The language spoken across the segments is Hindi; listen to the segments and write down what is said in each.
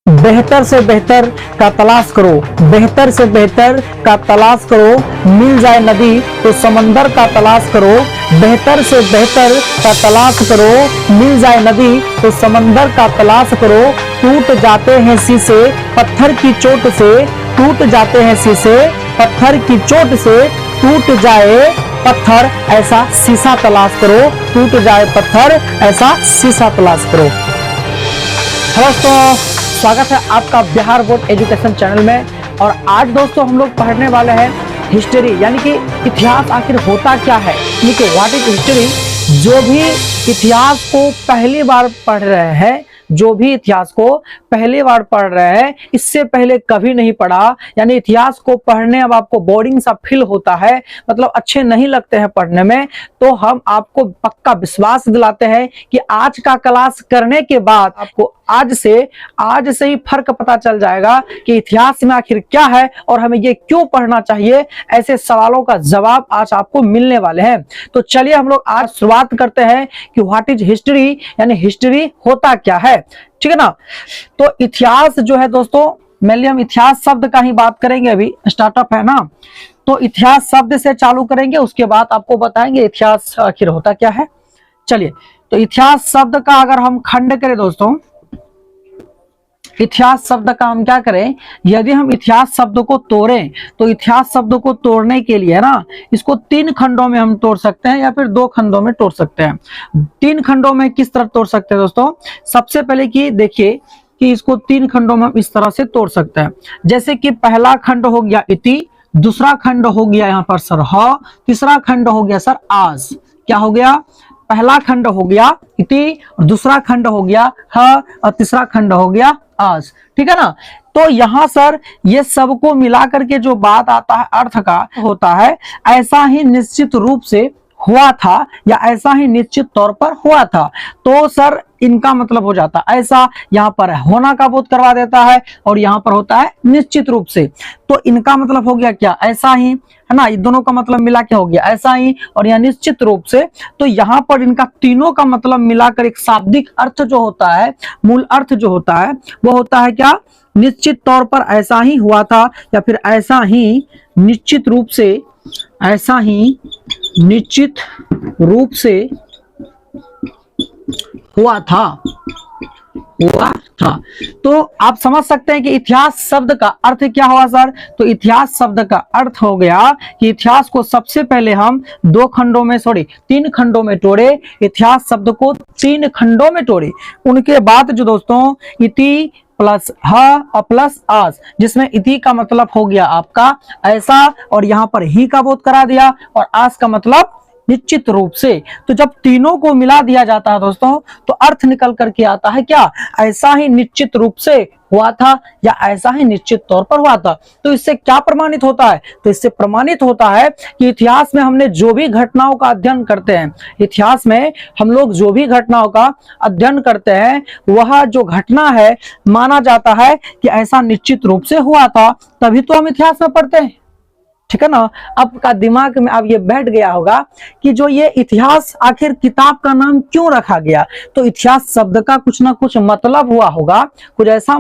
बेहतर से बेहतर का तलाश करो, बेहतर से बेहतर का तलाश करो। मिल जाए नदी तो समंदर का तलाश करो, बेहतर से बेहतर का तलाश करो। मिल जाए नदी तो समंदर का तलाश करो। टूट जाते हैं शीशे पत्थर की चोट से, टूट जाते हैं शीशे पत्थर की चोट से। टूट जाए पत्थर ऐसा शीशा तलाश करो, टूट जाए पत्थर ऐसा शीशा तलाश करो। दोस्तों, स्वागत है आपका बिहार बोर्ड एजुकेशन चैनल में। और आज दोस्तों हम लोग पढ़ने वाले हैं हिस्ट्री, यानी कि इतिहास आखिर होता क्या है, यानी कि व्हाट इज हिस्ट्री। जो भी इतिहास को पहली बार पढ़ रहे हैं, जो भी इतिहास को पहली बार पढ़ रहे हैं, इससे पहले कभी नहीं पढ़ा, यानी इतिहास को पढ़ने अब आपको बोरिंग सा फील होता है, मतलब अच्छे नहीं लगते हैं पढ़ने में, तो हम आपको पक्का विश्वास दिलाते हैं कि आज का क्लास करने के बाद आपको आज से ही फर्क पता चल जाएगा कि इतिहास में आखिर क्या है और हमें ये क्यों पढ़ना चाहिए। ऐसे सवालों का जवाब आज आपको मिलने वाले हैं। तो चलिए हम लोग आज शुरुआत करते हैं कि व्हाट इज हिस्ट्री, यानी हिस्ट्री होता क्या है। ठीक है ना। तो इतिहास जो है दोस्तों, मेनली हम इतिहास शब्द का ही बात करेंगे, अभी स्टार्टअप है ना, तो इतिहास शब्द से चालू करेंगे, उसके बाद आपको बताएंगे इतिहास आखिर होता क्या है। चलिए, तो इतिहास शब्द का अगर हम खंड करें दोस्तों, इतिहास शब्द का हम क्या करें, यदि हम इतिहास शब्द को तोड़ें तो इतिहास शब्द को तोड़ने के लिए ना, इसको 3 खंडों में हम तोड़ सकते हैं या फिर 2 खंडों में तोड़ सकते हैं। 3 खंडों में किस तरह तोड़ सकते हैं दोस्तों, सबसे पहले कि देखिए कि इसको 3 खंडों में हम इस तरह से तोड़ सकते हैं। जैसे कि पहला खंड हो गया इति, दूसरा खंड हो गया यहाँ पर सर ह, तीसरा खंड हो गया सर आज। क्या हो गया, पहला खंड हो गया इति, दूसरा खंड हो गया ह और तीसरा खंड हो गया आज। ठीक है ना। तो यहां सर ये सबको मिलाकर के जो बात आता है अर्थ का होता है, ऐसा ही निश्चित रूप से हुआ था या ऐसा ही निश्चित तौर पर हुआ था, तो सर इनका मतलब हो जाता है ऐसा। यहाँ पर होना का बोध करवा देता है और यहाँ पर होता है निश्चित रूप से, तो इनका मतलब हो गया क्या, ऐसा ही, है ना। ये दोनों का मतलब मिला के हो गया ऐसा ही और यह निश्चित रूप से। तो यहाँ पर इनका तीनों का मतलब मिलाकर एक शाब्दिक अर्थ जो होता है, मूल अर्थ जो होता है वो होता है क्या, निश्चित तौर पर ऐसा ही हुआ था या फिर ऐसा ही निश्चित रूप से, ऐसा ही निश्चित रूप से हुआ था। तो आप समझ सकते हैं कि इतिहास शब्द का अर्थ क्या हुआ सर। तो इतिहास शब्द का अर्थ हो गया कि इतिहास को सबसे पहले हम 3 खंडों में तोड़े। इतिहास शब्द को 3 खंडों में तोड़े। उनके बाद जो दोस्तों इति प्लस ह और प्लस आज, जिसमें इति का मतलब हो गया आपका ऐसा और यहाँ पर ही का बोध करा दिया और आज का मतलब निश्चित रूप से। तो जब तीनों को मिला दिया जाता है दोस्तों, तो अर्थ निकल करके आता है क्या, ऐसा ही निश्चित रूप से हुआ था या ऐसा ही निश्चित तौर पर हुआ था। तो इससे क्या प्रमाणित होता है, तो इससे प्रमाणित होता है कि इतिहास में हमने जो भी घटनाओं का अध्ययन करते हैं, इतिहास में हम लोग जो भी घटनाओं का अध्ययन करते हैं, वह जो घटना है माना जाता है कि ऐसा निश्चित रूप से हुआ था, तभी तो हम इतिहास में पढ़ते हैं। ठीक है ना। आपका दिमाग में अब ये बैठ गया होगा कि जो ये इतिहास आखिर किताब का नाम क्यों रखा गया। तो इतिहास शब्द का कुछ ना कुछ मतलब हुआ होगा, कुछ ऐसा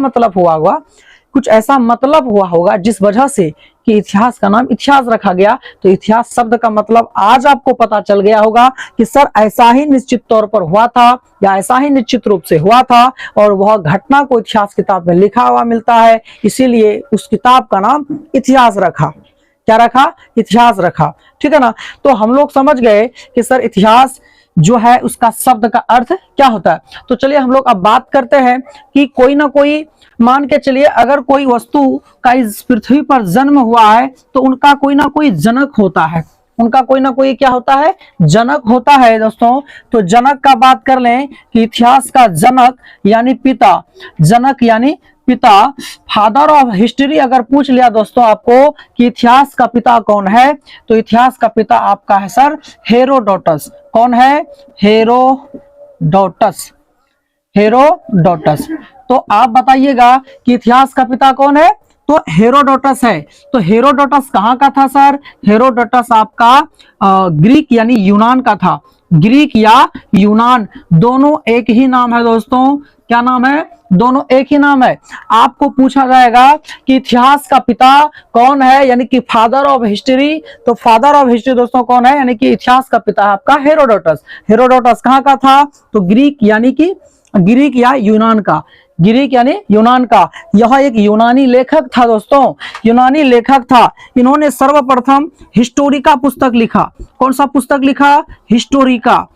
मतलब हुआ होगा जिस वजह से कि इतिहास का नाम इतिहास रखा गया। तो इतिहास शब्द का मतलब आज आपको पता चल गया होगा कि सर ऐसा ही निश्चित तौर पर हुआ था या ऐसा ही निश्चित रूप से हुआ था और वह घटना को इतिहास किताब में लिखा हुआ मिलता है, इसीलिए उस किताब का नाम इतिहास रखा। क्या रखा, इतिहास रखा। ठीक है ना। तो हम लोग समझ गए कि सर इतिहास जो है उसका शब्द का अर्थ क्या होता है। तो चलिए हम लोग अब बात करते हैं कि कोई ना कोई, मान के चलिए अगर कोई वस्तु का इस पृथ्वी पर जन्म हुआ है तो उनका कोई ना कोई जनक होता है, उनका कोई ना कोई क्या होता है, जनक होता है दोस्तों। तो जनक का बात कर लें कि इतिहास का जनक यानी पिता, जनक यानी पिता, फादर ऑफ हिस्ट्री अगर पूछ लिया दोस्तों आपको कि इतिहास का पिता कौन है, तो इतिहास का पिता आपका है सर हेरोडोटस। कौन है, हेरोडोटस। हेरोडोटस। तो आप बताइएगा कि इतिहास का पिता कौन है, तो हेरोडोटस है। तो हेरोडोटस कहाँ का था सर, हेरोडोटस आपका ग्रीक यानी यूनान का था। ग्रीक या यूनान दोनों एक ही नाम है दोस्तों। क्या नाम है, दोनों एक ही नाम है। आपको पूछा जाएगा कि इतिहास का पिता कौन है, यानी कि फादर ऑफ हिस्ट्री, तो फादर ऑफ हिस्ट्री दोस्तों कौन है, यानी कि इतिहास का पिता है आपका हेरोडोटस। हेरोडोटस कहाँ का था, तो ग्रीक यानी कि ग्रीक या यूनान का, ग्रीक यानी यूनान का। यह एक यूनानी लेखक था दोस्तों, यूनानी लेखक था। इन्होंने सर्वप्रथम हिस्टोरिका पुस्तक लिखा। कौन सा पुस्तक लिखा, हिस्टोरिका।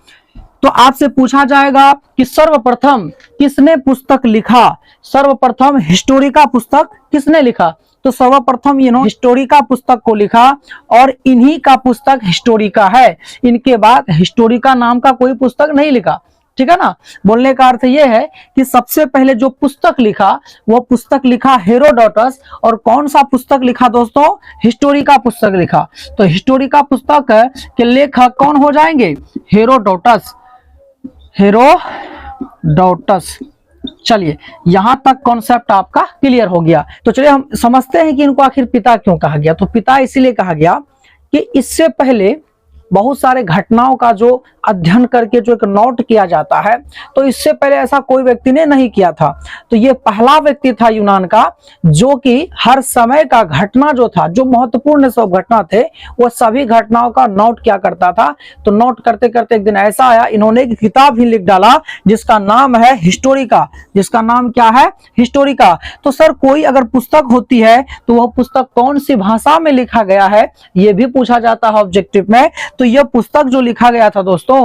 तो आपसे पूछा जाएगा कि सर्वप्रथम किसने पुस्तक लिखा, सर्वप्रथम हिस्टोरिका पुस्तक किसने लिखा, तो सर्वप्रथम इन्होंने हिस्टोरिका पुस्तक को लिखा और इन्हीं का पुस्तक हिस्टोरिका है। इनके बाद हिस्टोरिका नाम का कोई पुस्तक नहीं लिखा, ठीक है ना। बोलने का अर्थ यह है कि सबसे पहले जो पुस्तक लिखा वो पुस्तक लिखा हेरोडोटस। और कौन सा पुस्तक लिखा दोस्तों, हिस्टोरिका पुस्तक लिखा। तो हिस्टोरिका पुस्तक के लेखक कौन हो जाएंगे, हेरोडोटस, हेरोडोटस। चलिए यहां तक कॉन्सेप्ट आपका क्लियर हो गया। तो चलिए हम समझते हैं कि इनको आखिर पिता क्यों कहा गया। तो पिता इसीलिए कहा गया कि इससे पहले बहुत सारे घटनाओं का जो अध्ययन करके जो एक नोट किया जाता है, तो इससे पहले ऐसा कोई व्यक्ति ने नहीं किया था। तो ये पहला व्यक्ति था यूनान का जो कि हर समय का घटना जो था, जो महत्वपूर्ण सब घटना थे, वो सभी घटनाओं का नोट किया करता था। तो नोट करते करते एक दिन ऐसा आया, इन्होंने एक किताब ही लिख डाला जिसका नाम है हिस्टोरिका। जिसका नाम क्या है, हिस्टोरिका। तो सर कोई अगर पुस्तक होती है तो वह पुस्तक कौन सी भाषा में लिखा गया है, यह भी पूछा जाता है ऑब्जेक्टिव में। तो यह पुस्तक जो लिखा गया था दोस्तों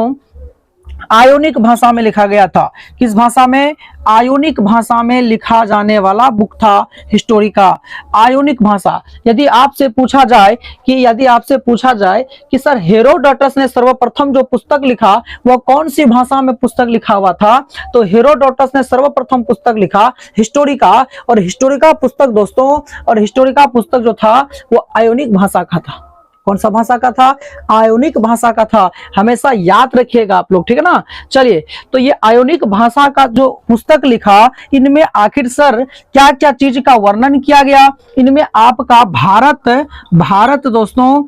आयोनिक भाषा में लिखा गया था। किस भाषा में, आयोनिक भाषा में लिखा जाने वाला बुक था हिस्टोरिका, आयोनिक भाषा। यदि आपसे पूछा जाए कि सर हेरोडोटस ने सर्वप्रथम जो पुस्तक लिखा वह कौन सी भाषा में पुस्तक लिखा हुआ था, तो हेरोडोटस ने सर्वप्रथम पुस्तक लिखा हिस्टोरिका। और हिस्टोरिका पुस्तक दोस्तों, और हिस्टोरिका पुस्तक जो था वो आयोनिक भाषा का था। कौन सा भाषा का था, आयोनिक भाषा का था। हमेशा याद रखिएगा आप लोग, ठीक है ना। चलिए तो ये आयोनिक भाषा का जो पुस्तक लिखा, इनमें आखिर सर क्या क्या चीज का वर्णन किया गया। इनमें आपका भारत दोस्तों,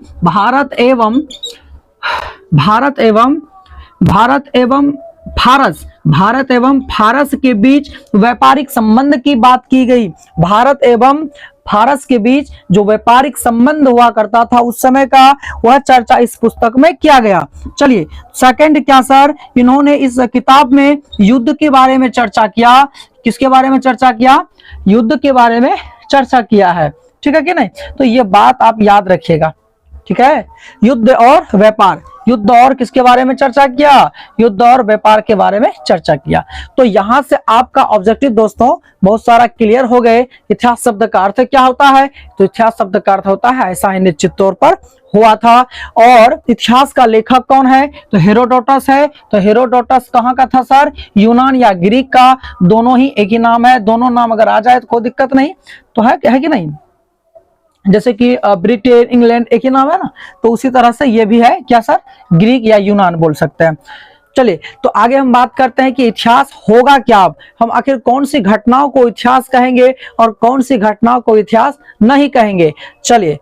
भारत एवं फारस के बीच व्यापारिक संबंध की बात की गई। भारत एवं फारस के बीच जो व्यापारिक संबंध हुआ करता था उस समय का, वह चर्चा इस पुस्तक में किया गया। चलिए सेकंड क्या सर, इन्होंने इस किताब में युद्ध के बारे में चर्चा किया। किसके बारे में चर्चा किया, युद्ध के बारे में चर्चा किया है, ठीक है कि नहीं। तो ये बात आप याद रखिएगा, ठीक है। युद्ध और व्यापार, युद्ध और किसके बारे में चर्चा किया, युद्ध और व्यापार के बारे में चर्चा किया। तो यहां से आपका ऑब्जेक्टिव दोस्तों बहुत सारा क्लियर हो गए। इतिहास शब्द का अर्थ क्या होता है, तो इतिहास शब्द का अर्थ होता है ऐसा ही निश्चित तौर पर हुआ था। और इतिहास का लेखक कौन है, तो हेरोडोटस है। तो हेरोडोटस कहाँ का था सर, यूनान या ग्रीक का, दोनों ही एक ही नाम है। दोनों नाम अगर आ जाए तो कोई दिक्कत नहीं, तो है कि नहीं। जैसे कि ब्रिटेन, इंग्लैंड एक ही नाम है ना, तो उसी तरह से ये भी है क्या सर, ग्रीक या यूनान बोल सकते हैं। चलिए तो आगे हम बात करते हैं कि इतिहास होगा क्या। अब हम आखिर कौन सी घटनाओं को इतिहास कहेंगे और कौन सी घटनाओं को इतिहास नहीं कहेंगे। चलिए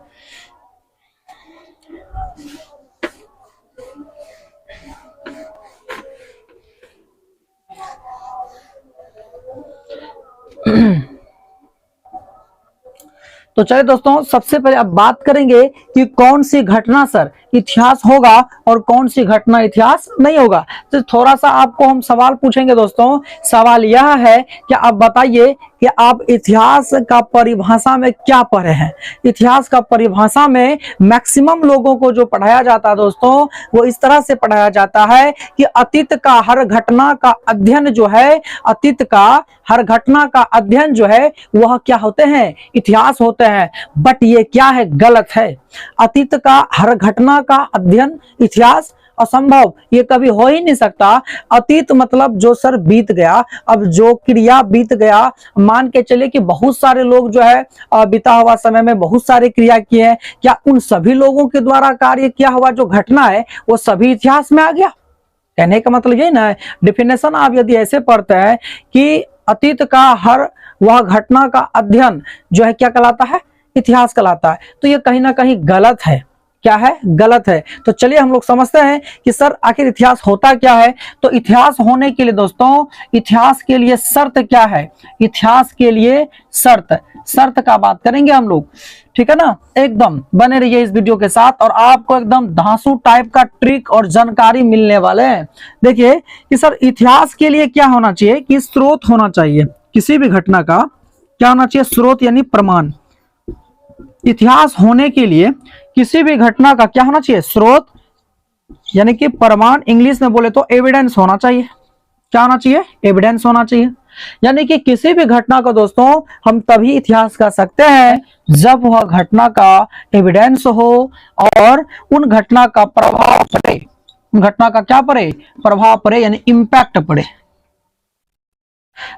तो चलिए दोस्तों सबसे पहले अब बात करेंगे कि कौन सी घटना सर इतिहास होगा और कौन सी घटना इतिहास नहीं होगा। तो थोड़ा सा आपको हम सवाल पूछेंगे दोस्तों। सवाल यह है कि आप बताइए कि आप इतिहास का परिभाषा में क्या पढ़े हैं। इतिहास का परिभाषा में मैक्सिमम लोगों को जो पढ़ाया जाता है दोस्तों, वो इस तरह से पढ़ाया जाता है कि अतीत का हर घटना का अध्ययन जो है, अतीत का हर घटना का अध्ययन जो है वह क्या होते हैं, इतिहास होते हैं। बट ये क्या है, गलत है। अतीत का हर घटना का अध्ययन इतिहास असंभव, ये कभी हो ही नहीं सकता। अतीत मतलब जो सर बीत गया। अब जो क्रिया बीत गया, मान के चले कि बहुत सारे लोग जो है बीता हुआ समय में बहुत सारे क्रिया किए हैं, क्या उन सभी लोगों के द्वारा कार्य किया हुआ जो घटना है वो सभी इतिहास में आ गया। कहने का मतलब ये ना, डेफिनेशन आप यदि ऐसे पढ़ते हैं कि अतीत का हर वह घटना का अध्ययन जो है क्या कहलाता है, इतिहास कहलाता है, तो ये कहीं ना कहीं गलत है। क्या है, गलत है। तो चलिए हम लोग समझते हैं कि सर आखिर इतिहास होता क्या है। तो इतिहास होने के लिए दोस्तों, इतिहास के लिए शर्त क्या है, इतिहास के लिए शर्त का बात करेंगे हम लोग, ठीक है ना। एकदम बने रहिए इस वीडियो के साथ और आपको एकदम धांसू टाइप का ट्रिक और जानकारी मिलने वाले हैं। देखिए कि सर इतिहास के लिए क्या होना चाहिए कि स्रोत होना चाहिए, किसी भी घटना का क्या होना चाहिए, स्रोत यानी प्रमाण। इतिहास होने के लिए किसी भी घटना का क्या होना चाहिए, स्रोत यानी कि प्रमाण, इंग्लिश में बोले तो एविडेंस होना चाहिए। क्या होना चाहिए, एविडेंस होना चाहिए। यानी कि किसी भी घटना को दोस्तों हम तभी इतिहास कह सकते हैं जब वह घटना का एविडेंस हो और उन घटना का प्रभाव पड़े, उन घटना का क्या पड़े, प्रभाव पड़े यानी इंपैक्ट पड़े।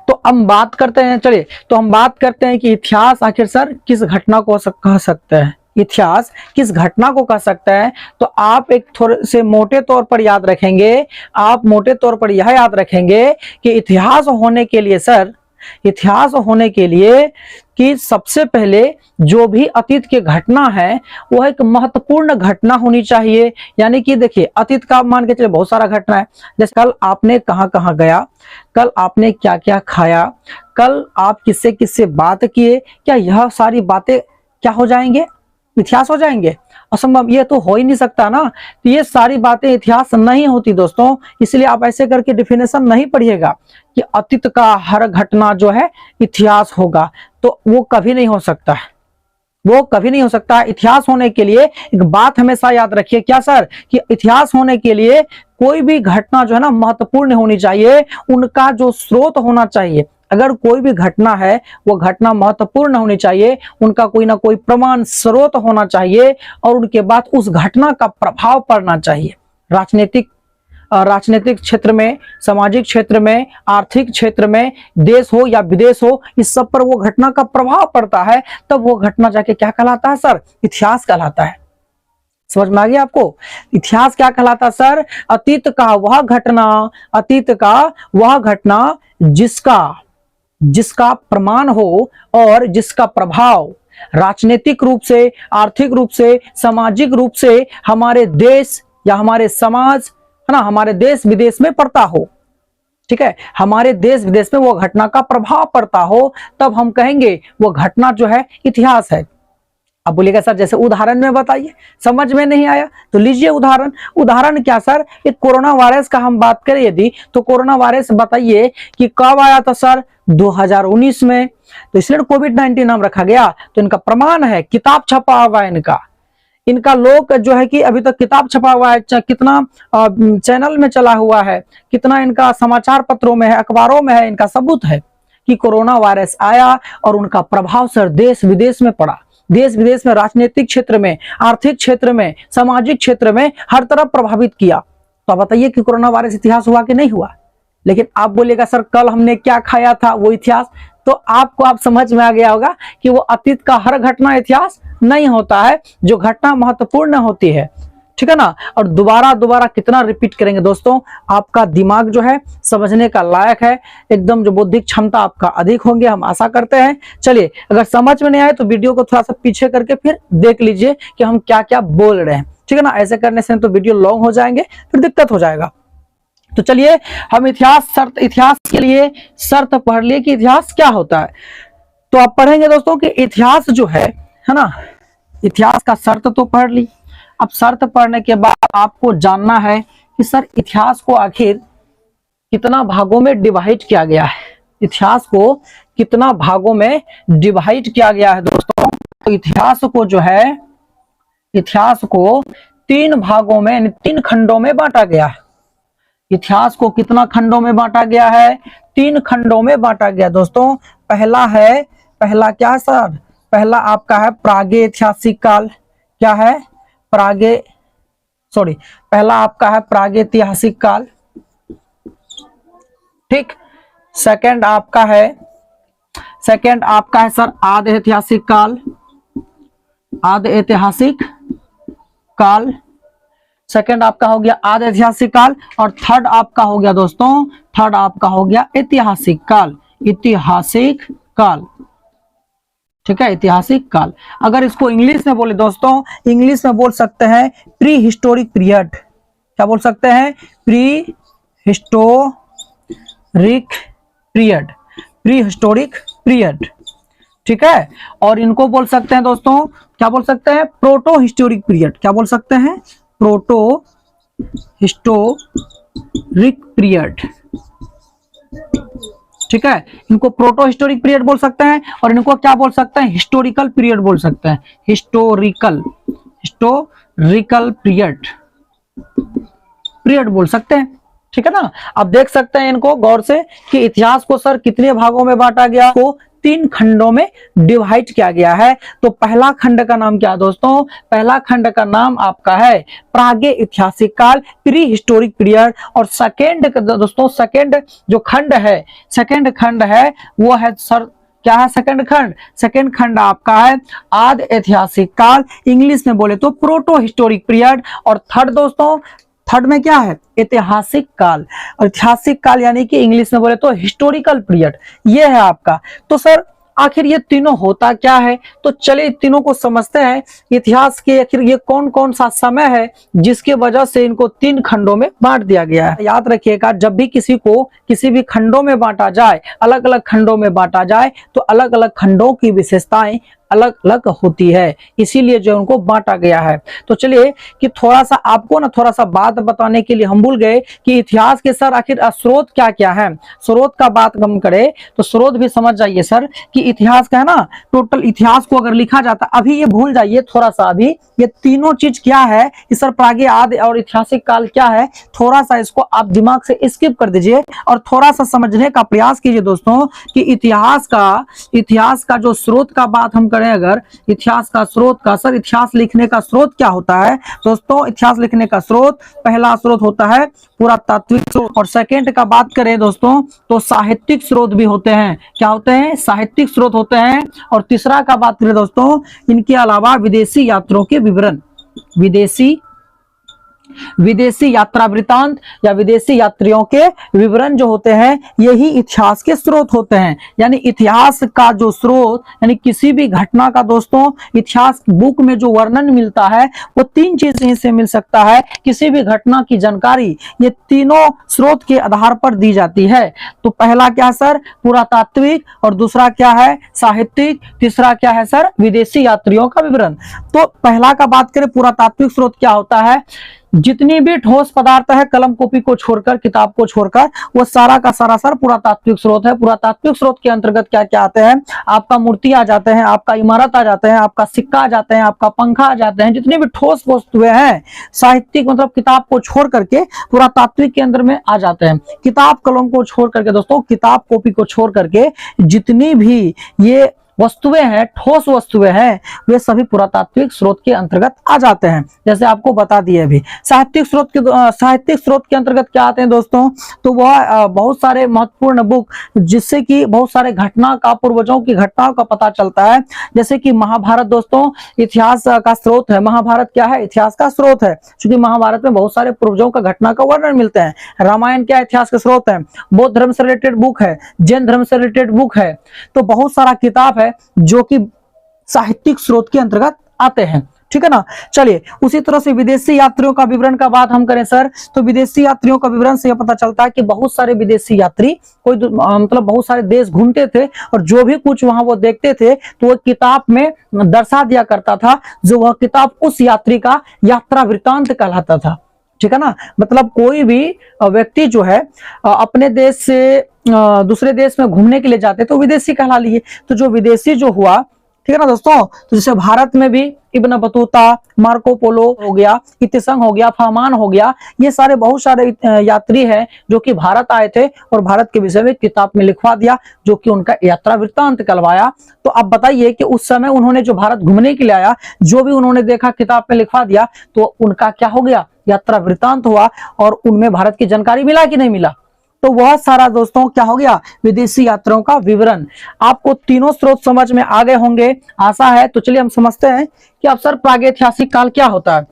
तो हम बात करते हैं, चलिए तो हम बात करते हैं कि इतिहास आखिर सर किस घटना को कह सकते हैं, इतिहास किस घटना को कह सकता है। तो आप एक थोड़े से मोटे तौर पर याद रखेंगे, आप मोटे तौर पर यह याद रखेंगे कि इतिहास होने के लिए सर, इतिहास होने के लिए कि सबसे पहले जो भी अतीत की घटना है वह एक महत्वपूर्ण घटना होनी चाहिए। यानी कि देखिए अतीत का मान के चलिए बहुत सारा घटना है, जैसे कल आपने कहां कहां गया, कल आपने क्या क्या खाया, कल आप किससे किससे बात किए, क्या यह सारी बातें क्या हो जाएंगे, इतिहास हो जाएंगे? असंभव, ये तो हो ही नहीं सकता ना। तो ये सारी बातें इतिहास नहीं होती दोस्तों। इसलिए आप ऐसे करके डिफिनेशन नहीं पढ़िएगा कि अतीत का हर घटना जो है इतिहास होगा, तो वो कभी नहीं हो सकता है, वो कभी नहीं हो सकता। इतिहास होने के लिए एक बात हमेशा याद रखिए, क्या सर, कि इतिहास होने के लिए कोई भी घटना जो है ना महत्वपूर्ण होनी चाहिए, उनका जो स्रोत होना चाहिए। अगर कोई भी घटना है वो घटना महत्वपूर्ण होनी चाहिए, उनका कोई ना कोई प्रमाण स्रोत होना चाहिए और उनके बाद उस घटना का प्रभाव पड़ना चाहिए। राजनीतिक क्षेत्र में, सामाजिक क्षेत्र में, आर्थिक क्षेत्र में, देश हो या विदेश हो, इस सब पर वो घटना का प्रभाव पड़ता है, तब वो घटना जाके क्या कहलाता है सर, इतिहास कहलाता है। समझ में आ गया आपको? इतिहास क्या कहलाता है सर, अतीत का वह घटना, अतीत का वह घटना जिसका प्रमाण हो और जिसका प्रभाव राजनीतिक रूप से, आर्थिक रूप से, सामाजिक रूप से हमारे देश या हमारे समाज है ना, हमारे देश विदेश में पड़ता हो। ठीक है, हमारे देश विदेश में वो घटना का प्रभाव पड़ता हो, तब हम कहेंगे वो घटना जो है इतिहास है। अब बोलिएगा सर जैसे उदाहरण में बताइए, समझ में नहीं आया तो लीजिए उदाहरण। उदाहरण क्या सर, एक कोरोना वायरस का हम बात करें यदि, तो कोरोना वायरस बताइए कि कब आया था सर, 2019 में। तो इसलिए कोविड-19 नाम रखा गया। तो इनका प्रमाण है, किताब छपा हुआ है इनका लोग जो है कि अभी तक किताब छपा हुआ है, कितना चैनल में चला हुआ है, कितना इनका समाचार पत्रों में है, अखबारों में है, इनका सबूत है कि कोरोना वायरस आया और उनका प्रभाव सर देश विदेश में पड़ा। देश विदेश में, राजनीतिक क्षेत्र में, आर्थिक क्षेत्र में, सामाजिक क्षेत्र में, हर तरफ प्रभावित किया। तो आप बताइए कि कोरोना वायरस इतिहास हुआ कि नहीं हुआ? लेकिन आप बोलेगा सर कल हमने क्या खाया था वो इतिहास। तो आपको आप समझ में आ गया होगा कि वो अतीत का हर घटना इतिहास नहीं होता है, जो घटना महत्वपूर्ण होती है। ठीक है ना। और दोबारा कितना रिपीट करेंगे दोस्तों, आपका दिमाग जो है समझने का लायक है, एकदम जो बौद्धिक क्षमता आपका अधिक होंगे, हम आशा करते हैं। चलिए अगर समझ में नहीं आए तो वीडियो को थोड़ा सा पीछे करके फिर देख लीजिए कि हम क्या क्या बोल रहे हैं। ठीक है ना, ऐसे करने से तो वीडियो लॉन्ग हो जाएंगे, फिर दिक्कत हो जाएगा। तो चलिए हम इतिहास के लिए शर्त पढ़ लिए कि इतिहास क्या होता है। तो आप पढ़ेंगे दोस्तों कि इतिहास जो है ना, इतिहास का शर्त तो पढ़ ली। अब शर्त पढ़ने के बाद आपको जानना है कि सर इतिहास को आखिर कितना भागों में डिवाइड किया गया है, इतिहास को कितना भागों में डिवाइड किया गया है दोस्तों। तो इतिहास को जो है, इतिहास को 3 भागों में यानी 3 खंडों में बांटा गया है। इतिहास को कितना खंडों में बांटा गया है? 3 खंडों में बांटा गया दोस्तों। पहला क्या है सर, पहला आपका है प्रागैतिहासिक काल। क्या है? पहला आपका है प्रागैतिहासिक काल। ठीक। सेकंड आपका है सर आद्य ऐतिहासिक काल, आद्य ऐतिहासिक काल। सेकंड आपका हो गया आद्य ऐतिहासिक काल। और थर्ड आपका हो गया दोस्तों, थर्ड आपका हो गया ऐतिहासिक काल, ऐतिहासिक काल। ठीक है, ऐतिहासिक काल। अगर इसको इंग्लिश में बोले दोस्तों, इंग्लिश में बोल सकते हैं प्री हिस्टोरिक पीरियड। क्या बोल सकते हैं? Pre historic period, pre historic period. ठीक है, और इनको बोल सकते हैं दोस्तों, क्या बोल सकते हैं? Proto historic period. क्या बोल सकते हैं? Proto historic period. ठीक है, इनको प्रोटो हिस्टोरिक पीरियड बोल सकते हैं, और इनको क्या बोल सकते हैं? हिस्टोरिकल पीरियड बोल सकते हैं। हिस्टोरिकल पीरियड बोल सकते हैं। ठीक है ना। अब देख सकते हैं इनको गौर से कि इतिहास को सर कितने भागों में बांटा गया, को 3 खंडों में डिवाइड किया गया है। तो पहला खंड का नाम क्या है दोस्तों? पहला खंड का नाम आपका है प्रागे ऐतिहासिक काल, प्री हिस्टोरिक पीरियड। और सेकेंड दोस्तों, सेकेंड जो खंड है, सेकेंड खंड है वो है सर, क्या है सेकंड खंड? सेकंड खंड आपका है आदि ऐतिहासिक काल, इंग्लिश में बोले तो प्रोटो हिस्टोरिक पीरियड। और थर्ड दोस्तों, थर्ड में क्या है? ऐतिहासिक काल। और ऐतिहासिक काल यानी कि इंग्लिश में बोले तो हिस्टोरिकल पीरियड, ये है आपका। तो सर आखिर ये तीनों होता क्या है? तो चलिए तीनों को समझते हैं। इतिहास के आखिर ये कौन कौन सा समय है जिसकी वजह से इनको 3 खंडों में बांट दिया गया है। याद रखिएगा, जब भी किसी को किसी भी खंडों में बांटा जाए, अलग अलग खंडों में बांटा जाए, तो अलग अलग खंडों की विशेषताएं अलग अलग होती है, इसीलिए जो उनको बांटा गया है। तो चलिए कि थोड़ा सा आपको ना थोड़ा सा बात बताने के लिए हम भूल गए कि इतिहास के सर आखिर स्रोत क्या क्या है। स्रोत का बात हम करें तो स्रोत भी समझ जाइए सर कि इतिहास का है ना, टोटल इतिहास को अगर लिखा जाता, अभी ये भूल जाइए थोड़ा सा, अभी ये तीनों चीज क्या है कि सर प्रागे आदि और ऐतिहासिक काल क्या है, थोड़ा सा इसको आप दिमाग से स्किप कर दीजिए और थोड़ा सा समझने का प्रयास कीजिए दोस्तों कि इतिहास का जो स्रोत का बात हम करें, अगर इतिहास का स्रोत का, सर इतिहास लिखने का स्रोत क्या होता है दोस्तों? इतिहास लिखने का स्रोत, पहला स्रोत होता है पुरातात्विक स्रोत, और सेकंड का बात करें दोस्तों तो साहित्यिक स्रोत भी होते हैं। क्या होते हैं? साहित्यिक स्रोत होते हैं। और तीसरा का बात करें दोस्तों, इनके अलावा विदेशी यात्रियों के विवरण, विदेशी यात्रा वृतांत या विदेशी यात्रियों के विवरण जो होते हैं, यही इतिहास के स्रोत होते हैं। यानी इतिहास का जो स्रोत, यानी किसी भी घटना का दोस्तों इतिहास बुक में जो वर्णन मिलता है वो 3 चीजें से मिल सकता है। किसी भी घटना की जानकारी ये तीनों स्रोत के आधार पर दी जाती है। तो पहला क्या है सर? पुरातात्विक, और दूसरा क्या है? साहित्यिक, तीसरा क्या है सर? विदेशी यात्रियों का विवरण। तो पहला का बात करें पुरातात्विक स्रोत क्या होता है? जितनी भी ठोस पदार्थ है कलम कॉपी को छोड़कर, किताब को छोड़कर, वो सारा का सारा सर पुरातात्विक स्रोत है। पुरातात्विक स्रोत के अंतर्गत क्या क्या आते हैं? आपका मूर्ति आ जाते हैं, आपका इमारत आ जाते हैं, आपका सिक्का आ जाते हैं, आपका पंखा आ जाते हैं, जितनी भी ठोस वस्तुएं हैं साहित्यिक मतलब किताब को छोड़ करके पुरातात्विक के अंदर में आ जाते हैं। किताब कलम को छोड़ करके दोस्तों, किताब कॉपी को छोड़ करके जितनी भी ये वस्तुएं हैं, ठोस वस्तुएं हैं, वे सभी पुरातात्विक स्रोत के अंतर्गत आ जाते हैं। जैसे आपको बता दिए अभी। साहित्यिक स्रोत के अंतर्गत क्या आते हैं दोस्तों? तो वह बहुत सारे महत्वपूर्ण बुक, जिससे कि बहुत सारे घटना का, पूर्वजों की घटनाओं का पता चलता है। जैसे कि महाभारत दोस्तों इतिहास का स्रोत है। महाभारत क्या है? इतिहास का स्रोत है, क्योंकि महाभारत में बहुत सारे पूर्वजों का घटना का वर्णन मिलते हैं। रामायण क्या इतिहास का स्रोत है? बौद्ध धर्म से रिलेटेड बुक है, जैन धर्म से रिलेटेड बुक है। तो बहुत सारा किताब है जो कि साहित्यिक स्रोत के अंतर्गत आते हैं। ठीक है ना। चलिए उसी तरह से विदेशी यात्रियों का विवरण का बात हम करें सर, तो विदेशी यात्रियों का विवरण से यह पता चलता है कि बहुत सारे विदेशी यात्री मतलब बहुत सारे देश घूमते थे, और जो भी कुछ वहां वो देखते थे तो वो किताब में दर्शा दिया करता था। जो वह किताब उस यात्री का यात्रा वृत्तांत कहलाता था। ठीक है ना। मतलब कोई भी व्यक्ति जो है अपने देश से दूसरे देश में घूमने के लिए जाते तो विदेशी कहला लिए। तो जो विदेशी जो हुआ, ठीक है ना दोस्तों, तो जैसे भारत में भी इब्न बतूता, मार्को पोलो हो गया, इत्तेसंग हो गया, फाहमान हो गया, ये सारे बहुत सारे यात्री हैं जो कि भारत आए थे और भारत के विषय में किताब में लिखवा दिया, जो कि उनका यात्रा वृत्तांत कहलवाया। तो अब बताइए कि उस समय उन्होंने जो भारत घूमने के लिए आया, जो भी उन्होंने देखा किताब में लिखवा दिया, तो उनका क्या हो गया? यात्रा वृत्तांत हुआ, और उनमें भारत की जानकारी मिला कि नहीं मिला? तो वह सारा दोस्तों क्या हो गया? विदेशी यात्राओं का विवरण। आपको तीनों स्रोत समझ में आ गए होंगे, आशा है। तो चलिए हम समझते हैं कि अब सर प्रागैतिहासिक काल क्या होता है।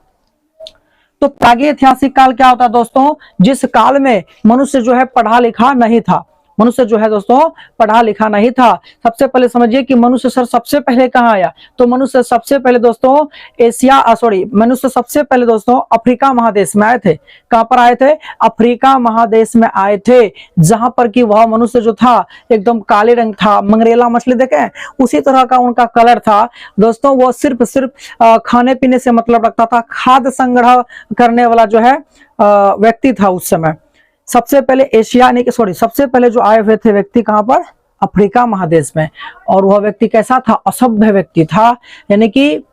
तो प्रागैतिहासिक काल क्या होता है दोस्तों? जिस काल में मनुष्य जो है पढ़ा लिखा नहीं था, मनुष्य जो है दोस्तों पढ़ा लिखा नहीं था। सबसे पहले समझिए कि मनुष्य सर सबसे पहले कहाँ आया, तो मनुष्य सबसे पहले दोस्तों मनुष्य सबसे पहले दोस्तों अफ्रीका महादेश में आए थे। कहां पर आए थे? अफ्रीका महादेश में आए थे, जहां पर कि वह मनुष्य जो था एकदम काले रंग था, मंगरेला मछली देखे उसी तरह का उनका कलर था दोस्तों। वो सिर्फ खाने पीने से मतलब रखता था, खाद्य संग्रह करने वाला जो है व्यक्ति था उस समय। सबसे पहले सबसे पहले जो आए हुए थे व्यक्ति कहां पर? अफ्रीका महादेश में। और वह व्यक्ति कैसा था? असभ्य व्यक्ति था, यानी कि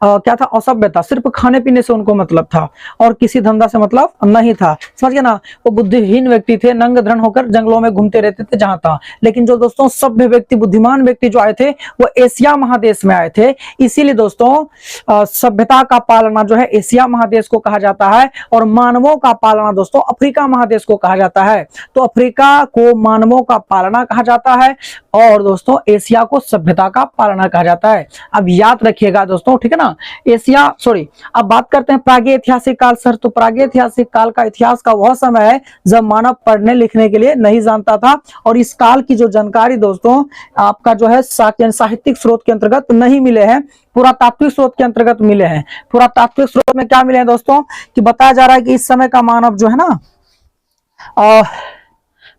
क्या था? असभ्य था, सिर्फ खाने पीने से उनको मतलब था और किसी धंधा से मतलब नहीं था, समझ गए ना। वो बुद्धिहीन व्यक्ति थे, नंग धरण होकर जंगलों में घूमते रहते थे जहां था। लेकिन जो दोस्तों सभ्य व्यक्ति, बुद्धिमान व्यक्ति जो आए थे वो एशिया महादेश में आए थे। इसीलिए दोस्तों सभ्यता का पालना जो है एशिया महादेश को कहा जाता है और मानवों का पालना दोस्तों अफ्रीका महादेश को कहा जाता है। तो अफ्रीका को मानवों का पालना कहा जाता है और दोस्तों एशिया को सभ्यता का पालना कहा जाता है। अब याद रखिएगा दोस्तों, ठीक है ना। अब बात करते हैं प्रागैतिहासिक काल सर। तो प्रागैतिहासिक काल का इतिहास का वह समय है जब मानव पढ़ने लिखने के लिए नहीं जानता था और इस काल की जो जानकारी दोस्तों आपका जो है साहित्यिक स्रोत के अंतर्गत नहीं मिले हैं, पुरातात्विक स्रोत के अंतर्गत मिले हैं। पुरातात्विक स्रोत में क्या मिले हैं दोस्तों कि बताया जा रहा है कि इस समय का मानव जो है ना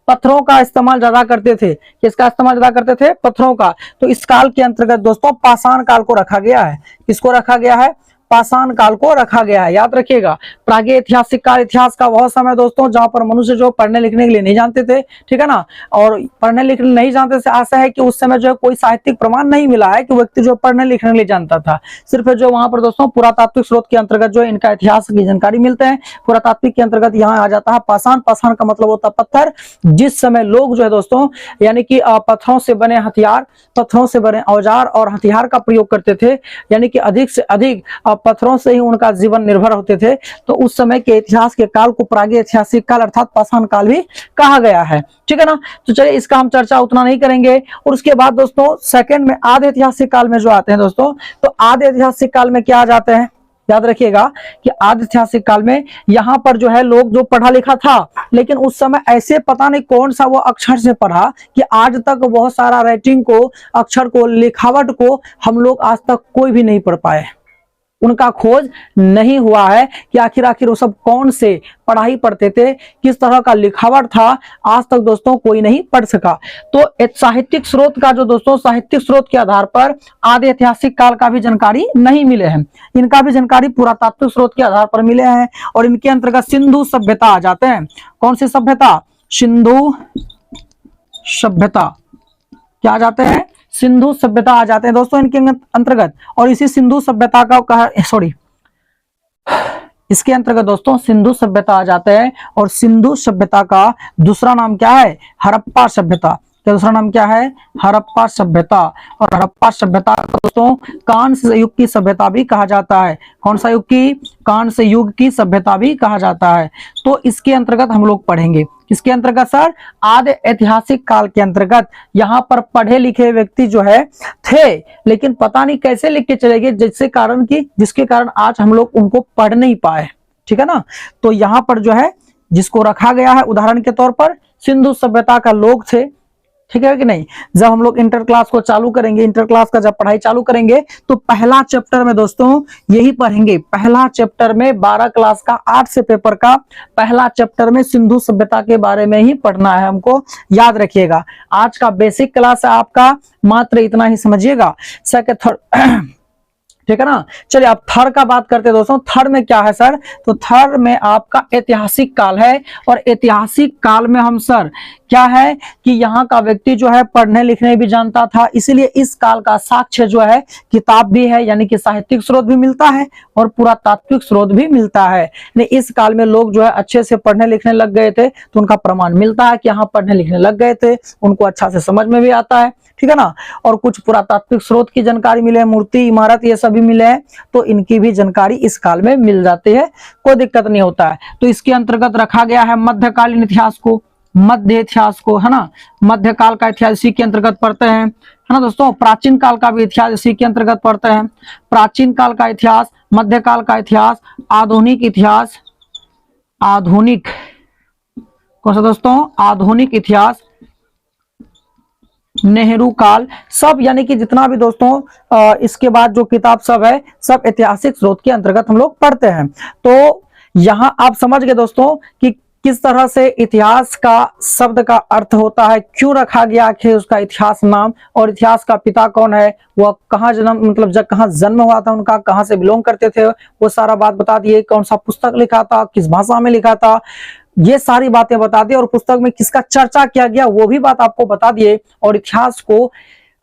पत्थरों का इस्तेमाल ज्यादा करते थे। किसका इस्तेमाल ज्यादा करते थे? पत्थरों का। तो इस काल के अंतर्गत दोस्तों पाषाण काल को रखा गया है। किसको रखा गया है? पाषाण काल को रखा गया है। याद रखिएगा, प्रागैतिहासिक काल इतिहास का वह समय दोस्तों जहां पर मनुष्य जो पढ़ने लिखने के लिए नहीं जानते थे, ठीक है ना। और पढ़ने लिखने नहीं जानते से आशा है कि उस समय जो है कोई साहित्यिक प्रमाण नहीं मिला है कि व्यक्ति जो पढ़ने लिखने के लिए जानता था। सिर्फ जो वहां पर दोस्तों पुरातात्विक स्रोत के अंतर्गत जो इनका इतिहास की जानकारी मिलते हैं। पुरातात्विक के अंतर्गत यहाँ आ जाता है पाषाण। पाषाण का मतलब होता है पत्थर। जिस समय लोग जो है दोस्तों यानी कि पत्थरों से बने हथियार, पत्थरों से बने औजार और हथियार का प्रयोग करते थे, यानी कि अधिक से अधिक पत्थरों से ही उनका जीवन निर्भर होते थे। तो उस समय के इतिहास के काल को प्रागैतिहासिक काल अर्थात पाषाण काल भी कहा गया है, ठीक है ना। तो चलिए इसका हम चर्चा उतना नहीं करेंगे। और उसके बाद दोस्तों सेकंड में आधे ऐतिहासिक काल में जो आते हैं दोस्तों, तो आधे ऐतिहासिक काल में क्या आ जाते हैं? याद रखिएगा कि आधे ऐतिहासिक काल में यहाँ पर जो है लोग जो पढ़ा लिखा था लेकिन उस समय ऐसे पता नहीं कौन सा वो अक्षर से पढ़ा कि आज तक बहुत सारा राइटिंग को, अक्षर को, लिखावट को हम लोग आज तक कोई भी नहीं पढ़ पाए। उनका खोज नहीं हुआ है कि आखिर वो सब कौन से पढ़ाई पढ़ते थे, किस तरह का लिखावट था, आज तक दोस्तों कोई नहीं पढ़ सका। तो एक साहित्यिक स्रोत का जो दोस्तों साहित्यिक स्रोत के आधार पर आधे ऐतिहासिक काल का भी जानकारी नहीं मिले हैं। इनका भी जानकारी पुरातात्विक स्रोत के आधार पर मिले हैं और इनके अंतर्गत सिंधु सभ्यता आ जाते हैं। कौन सी सभ्यता? सिंधु सभ्यता। क्या आ जाते हैं? सिंधु सभ्यता आ जाते हैं दोस्तों इनके अंतर्गत। और इसी सिंधु सभ्यता का इसके अंतर्गत दोस्तों सिंधु सभ्यता आ जाते हैं। और सिंधु सभ्यता का दूसरा नाम क्या है? हड़प्पा सभ्यता। क्या दूसरा नाम क्या है? हड़प्पा सभ्यता। और हड़प्पा सभ्यता को दोस्तों कांस्य युग की सभ्यता भी कहा जाता है। कौन सा युग की? कांस्य युग की सभ्यता भी कहा जाता है। तो इसके अंतर्गत हम लोग पढ़ेंगे। किसके अंतर्गत सर? आधे ऐतिहासिक काल के अंतर्गत। यहाँ पर पढ़े लिखे व्यक्ति जो है थे लेकिन पता नहीं कैसे लिख के चले गए जिसके कारण आज हम लोग उनको पढ़ नहीं पाए, ठीक है ना। तो यहाँ पर जो है जिसको रखा गया है उदाहरण के तौर पर सिंधु सभ्यता का लोग थे, ठीक है कि नहीं। जब हम लोग इंटर क्लास को चालू करेंगे, इंटर क्लास का जब पढ़ाई चालू करेंगे तो पहला चैप्टर में दोस्तों यही पढ़ेंगे। पहला चैप्टर में 12 क्लास का 8 से पेपर का पहला चैप्टर में सिंधु सभ्यता के बारे में ही पढ़ना है हमको, याद रखिएगा। आज का बेसिक क्लास है आपका, मात्र इतना ही समझिएगा। सेकंड थर्ड ठीक है ना। चलिए अब थर्ड का बात करते हैं दोस्तों। थर्ड में क्या है सर? तो थर्ड में आपका ऐतिहासिक काल है और ऐतिहासिक काल में हम सर क्या है कि यहाँ का व्यक्ति जो है पढ़ने लिखने भी जानता था, इसीलिए इस काल का साक्ष्य जो है किताब भी है, यानी कि साहित्यिक स्रोत भी मिलता है और पुरातात्विक स्रोत भी मिलता है। इस काल में लोग जो है अच्छे से पढ़ने लिखने लग गए थे तो उनका प्रमाण मिलता है कि यहाँ पढ़ने लिखने लग गए थे, उनको अच्छा से समझ में भी आता है, ठीक है ना। और कुछ पुरातात्विक स्रोत की जानकारी मिले, मूर्ति, इमारत ये सभी मिले हैं, तो इनकी भी जानकारी इस काल में मिल जाती है, कोई दिक्कत नहीं होता है। तो इसके अंतर्गत रखा गया है मध्यकालीन इतिहास को, मध्य इतिहास को, है ना। मध्यकाल का इतिहास इसी के अंतर्गत पढ़ते हैं, है ना दोस्तों। प्राचीन काल का भी इतिहास इसी के अंतर्गत पढ़ते हैं। प्राचीन काल का इतिहास, मध्यकाल का इतिहास, आधुनिक इतिहास, आधुनिक कौन सा दोस्तों? आधुनिक इतिहास, नेहरू काल, सब यानी कि जितना भी दोस्तों इसके बाद जो किताब सब है सब ऐतिहासिक स्रोत के अंतर्गत हम लोग पढ़ते हैं। तो यहां आप समझ गए दोस्तों कि किस तरह से इतिहास का शब्द का अर्थ होता है, क्यों रखा गया आखिर उसका इतिहास नाम, और इतिहास का पिता कौन है, वह कहाँ जन्म मतलब जब कहाँ जन्म हुआ था उनका, कहाँ से बिलोंग करते थे, वो सारा बात बता दिए। कौन सा पुस्तक लिखा था, किस भाषा में लिखा था, ये सारी बातें बता दी। और पुस्तक में किसका चर्चा किया गया वो भी बात आपको बता दिए। और इतिहास को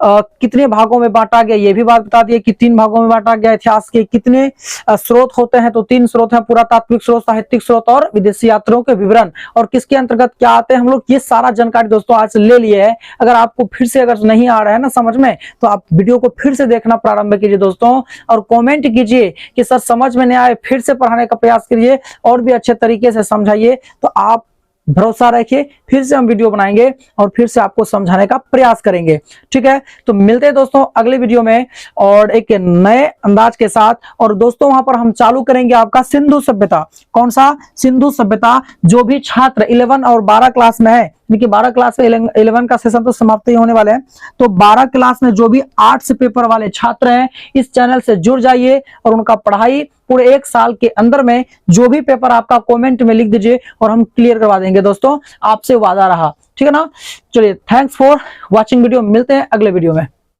कितने भागों में बांटा गया ये भी बात बता दिए कि 3 भागों में बांटा गया। इतिहास के कितने स्रोत होते हैं, तो 3 स्रोत हैं, पुरातात्विक स्रोत, साहित्यिक स्रोत और विदेशी यात्रियों के विवरण, और किसके अंतर्गत क्या आते हैं हम लोग, ये सारा जानकारी दोस्तों आज ले लिए है। अगर आपको फिर से अगर नहीं आ रहा है ना समझ में, तो आप वीडियो को फिर से देखना प्रारंभ कीजिए दोस्तों, और कॉमेंट कीजिए कि सर समझ में नहीं आए, फिर से पढ़ाने का प्रयास करिए और भी अच्छे तरीके से समझाइए। तो आप भरोसा रखिए, फिर से हम वीडियो बनाएंगे और फिर से आपको समझाने का प्रयास करेंगे। ठीक है, तो मिलते हैं दोस्तों अगले वीडियो में और एक नए अंदाज के साथ। और दोस्तों वहां पर हम चालू करेंगे आपका सिंधु सभ्यता। कौन सा? सिंधु सभ्यता। जो भी छात्र 11 और 12 क्लास में है, देखिए 12 क्लास में 11 का सेशन तो समाप्त ही होने वाले हैं, तो 12 क्लास में जो भी आर्ट्स पेपर वाले छात्र हैं इस चैनल से जुड़ जाइए और उनका पढ़ाई पूरे 1 साल के अंदर में जो भी पेपर आपका कमेंट में लिख दीजिए और हम क्लियर करवा देंगे दोस्तों, आपसे वादा रहा। ठीक है ना, चलिए थैंक्स फॉर वॉचिंग वीडियो, मिलते हैं अगले वीडियो में।